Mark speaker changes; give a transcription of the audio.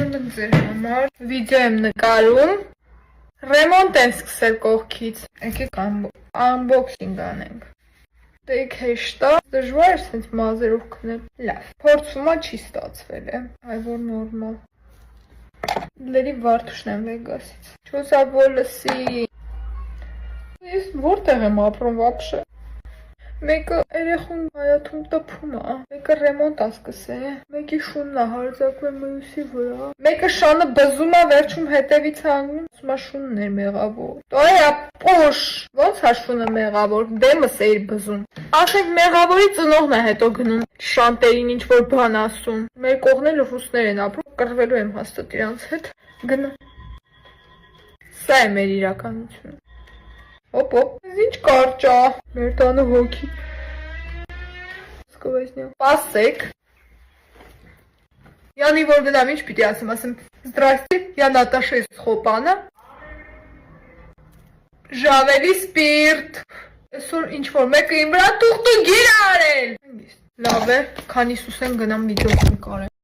Speaker 1: Ուրեմն ձեր համար վիդեո եմ նկարում, ռեմոնտ եմ սկսել կողքից, եկեք unboxing անենք, դեիք հեշտ է, դժվար է սենց մազերով քնել, լավ, փորձումա չի ստացվել է, այ որ նորմալ, լերի վարդուշն եմ Վեգասից, չոսա ոլսի, ես որտեղ եմ ապրում վապշը, մեկը երեխուն հայաթում տպում է, մեկը ռեմոնտ է սկսել, մեկի շունն է հարձակվել մյուսի վրա, մեկը շանը բզում է, վերջում հետևից հանգնում, ասում է շունն էր մեղավոր, տոյա պոշ, ոնց է շունը մեղավոր, դեմս էիր բզում, ասենք մեղավորի ծնողն է հետո գնում, շանտերին ինչ որ բան ասում, մեր կողմն ռուսներ են ապրում, կռվելու եմ հաստատ իրանց հետ, գնա, սա է մեր իրականությունը, Ոպ, ես ինչ կարճ է, մեր տանը հոգի, պասեք, յանի որ գնամ ինչ պիտի ասեմ, զդրաստի, я Наташа из Խոպանը, ժավելի սպիրտ, այսօր ինչ որ մեկը իմ վրա տուղտուգիր արել, լավ է, քանի սուս եմ գնամ վիդեո նկարեմ,